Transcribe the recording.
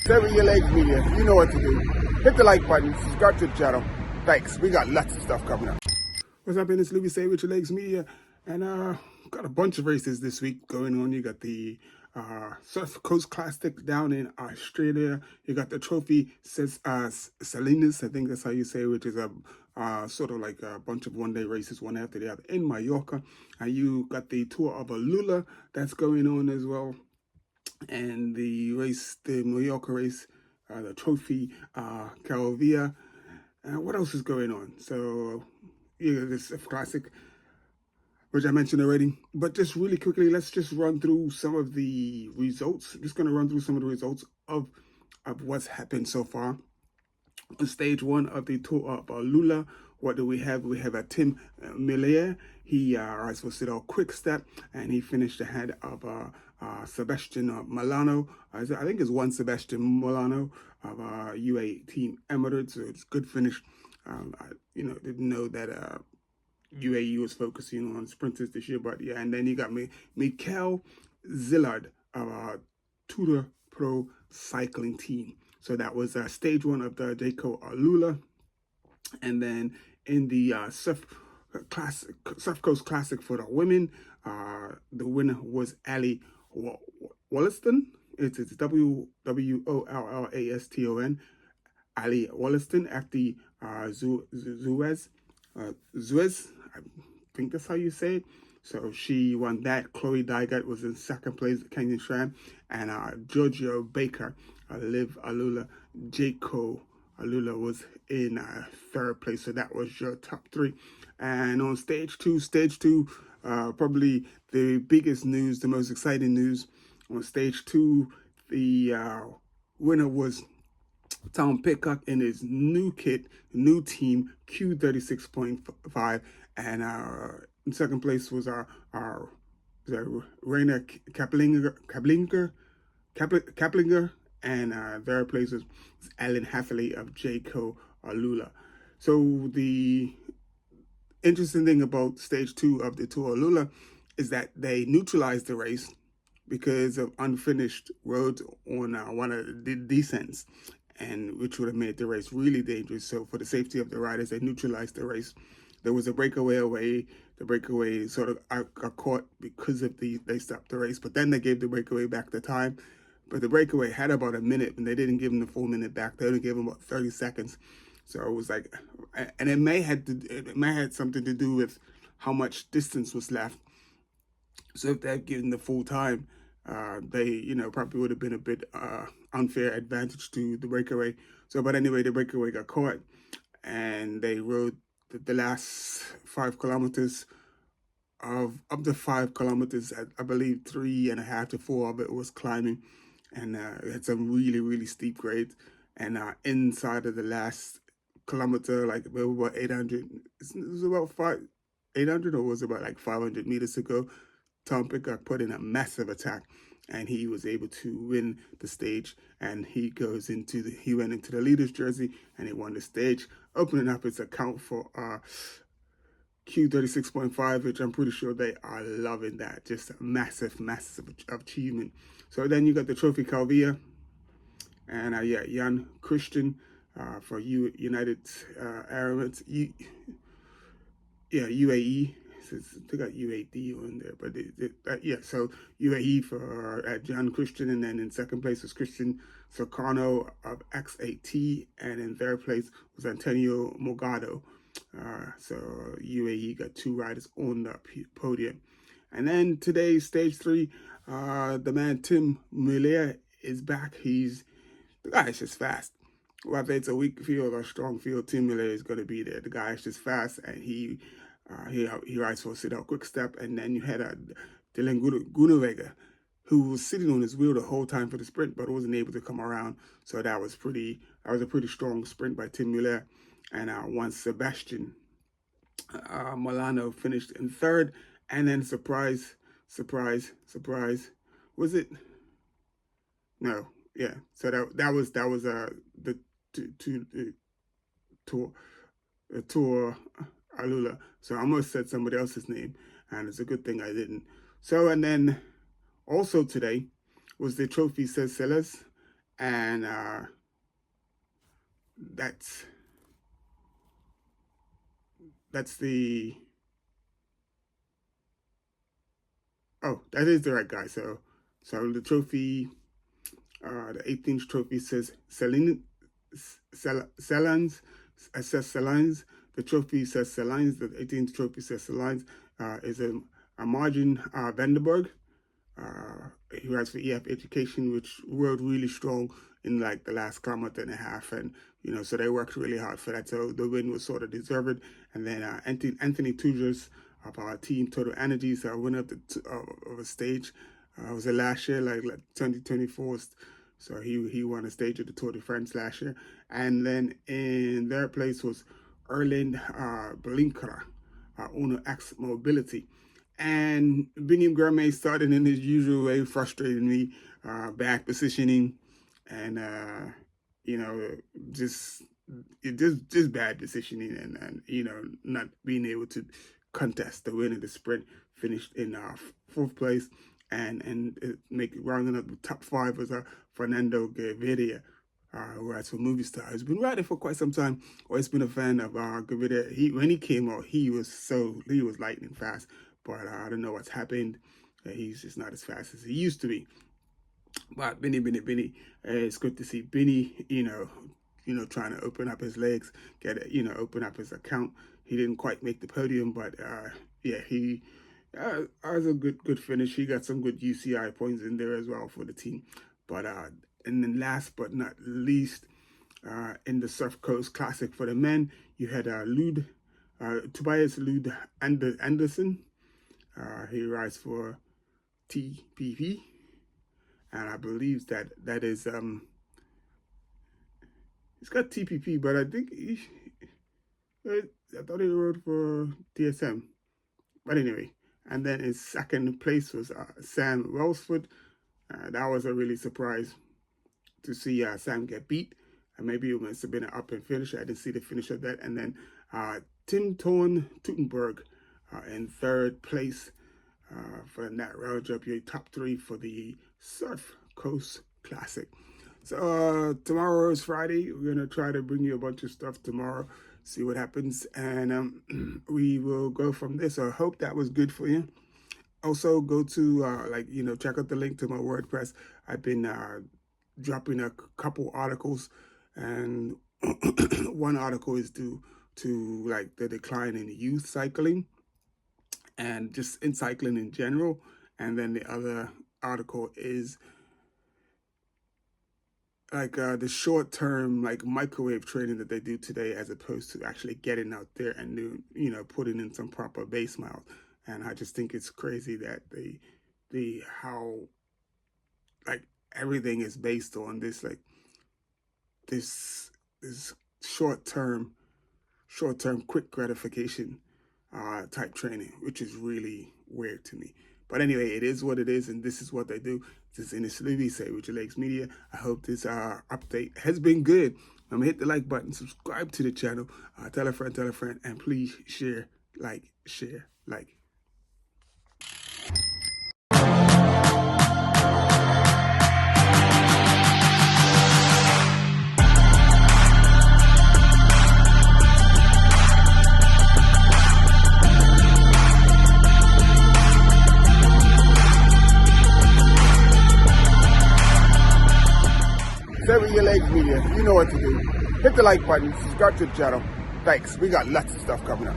Sever your legs media. You know what to do. Hit the like button, subscribe to the channel. Thanks. We got lots of stuff coming up. What's up, in this Louis Say with your legs media, and got a bunch of races this week going on. You got the Surf Coast Classic down in Australia. You got the Trophy Salinas, I think that's how you say, which is a sort of like a bunch of one-day races, one after the other in Mallorca. And you got the Tour of Alula that's going on as well, and the Mallorca race, the Trophy Calvia. What else is going on? So, yeah, this classic, which I mentioned already. But just really quickly, let's just run through some of the results. I'm just going to run through some of the results of what's happened so far. On stage one of the Tour of Alula, what do we have? We have a Tim Millier. He rides for Citadel Quick Step, and he finished ahead of Sebastian Milano. I think it's one Sebastian Milano of UA Team Emirates. So it's a good finish. I didn't know that UAE was focusing on sprinters this year, but yeah. And then you got Mikel Zillard of Tudor Pro Cycling Team. So that was stage one of the Jayco Alula. And then in the Surf Coast Classic for the women, the winner was Ali Wollaston. It's Wollaston. Ali Wollaston at the Suez, I think that's how you say it. So she won that. Chloe Dygert was in second place at Kenyan Shram, and Giorgio Baker, Liv Alula, Jayco Alula was in third place. So that was your top three. And on stage two, probably the biggest news, the most exciting news. On stage two, the winner was Tom Pidcock in his new kit, new team, Q36.5, and in second place was our Rainer Kaplinger, and third place was Alan Hathaway of Jayco Alula. So the interesting thing about stage two of the Tour Alula is that they neutralized the race because of unfinished roads on one of the descents, and which would have made the race really dangerous. So for the safety of the riders, they neutralized the race. There was a breakaway away. The breakaway sort of got caught because of they stopped the race, but then they gave the breakaway back the time. But the breakaway had about a minute, and they didn't give him the full minute back. They only gave him about 30 seconds. So it was like, and it may had something to do with how much distance was left. So if they had given the full time, they probably would have been a bit unfair advantage to the breakaway. So, but anyway, the breakaway got caught, and they rode the last 5 kilometers. Of the 5 kilometers, I believe 3.5 to 4 of it was climbing, and it had some really, really steep grades. And inside of the last kilometer, like about 800, it was about 800, or was it about like 500 meters to go, Tom Pidcock put in a massive attack, and he was able to win the stage. And he went into the leader's jersey, and he won the stage, opening up his account for Q36.5, which I'm pretty sure they are loving that. Just a massive, massive achievement. So then you got the Trophy Calvia, and Jan Christian for United Arab Emirates, UAE. They got UAD on there, but so UAE for John Christian, and then in second place was Christian Sercano of XAT, and in third place was Antonio Morgado. So UAE got 2 riders on the podium. And then today, stage 3, the man Tim Millier is back. The guy is just fast. Whether it's a weak field or strong field, Tim Millier is going to be there. The guy is just fast, and he rides for Citadel Quick Step. And then you had Dylan Groenewegen, who was sitting on his wheel the whole time for the sprint, but wasn't able to come around. So that was a pretty strong sprint by Tim Millier. And once Sebastian Milano finished in third, and then surprise, was it? No, yeah. So that was the Tour Alula. So I almost said somebody else's name, and it's a good thing I didn't. So, and then also today was the Trophy Cécile, and that's the, oh, that is the right guy. So the trophy, the 18th trophy says Salines. It says Salines. The trophy says Salines. The 18th trophy says Salines. Is a Margin Vandenberg. He writes for EF Education, which rode really strong in like the last month and a half, and so they worked really hard for that. So the win was sort of deserved. And then Anthony Tudors of our team Total Energies, winner of a stage. Was it last year, like 2024? So he won a stage at the Tour de France last year. And then in their place was Erland Blinkra, Uno X Mobility. And Biniam Grimay started in his usual way, frustrating me, back positioning, and just bad positioning, and not being able to contest the win of the sprint. Finished in 4th place, and rounding up the top 5 was Fernando Gaviria, who writes for Movistar. He's been riding for quite some time. Always been a fan of Gaviria. When he came out, he was lightning fast. But I don't know what's happened. He's just not as fast as he used to be. But Binny, it's good to see Binny, trying to open up his legs, open up his account. He didn't quite make the podium, but yeah, he has a good finish. He got some good UCI points in there as well for the team. But and then last but not least, in the Surf Coast Classic for the men, you had Tobias Lud Anderson. He rides for TPP, and I believe that is he's got TPP, but I think I thought he rode for DSM. But anyway, and then in 2nd place was Sam Welsford. That was a really surprise to see Sam get beat. And maybe it must have been an up and finish. I didn't see the finish of that. And then Tim Thorn Teutenberg in 3rd place for the Nat Round Up, your top 3 for the Surf Coast Classic. So tomorrow is Friday. We're going to try to bring you a bunch of stuff tomorrow, see what happens, and we will go from there. So I hope that was good for you. Also, go to, check out the link to my WordPress. I've been dropping a couple articles, and one article is due to like the decline in youth cycling and just in cycling in general. And then the other article is like the short-term like microwave training that they do today, as opposed to actually getting out there and doing, putting in some proper base miles. And I just think it's crazy that how like everything is based on this, like this short-term quick gratification type training, which is really weird to me. But anyway, it is what it is, and this is what they do. This is Ines Luby, Say With Your Legs Media. I hope this update has been good. Hit the like button, subscribe to the channel, tell a friend, and please share, like. Say With Your Legs Media. You know what to do. Hit the like button, subscribe to the channel. Thanks. We got lots of stuff coming up.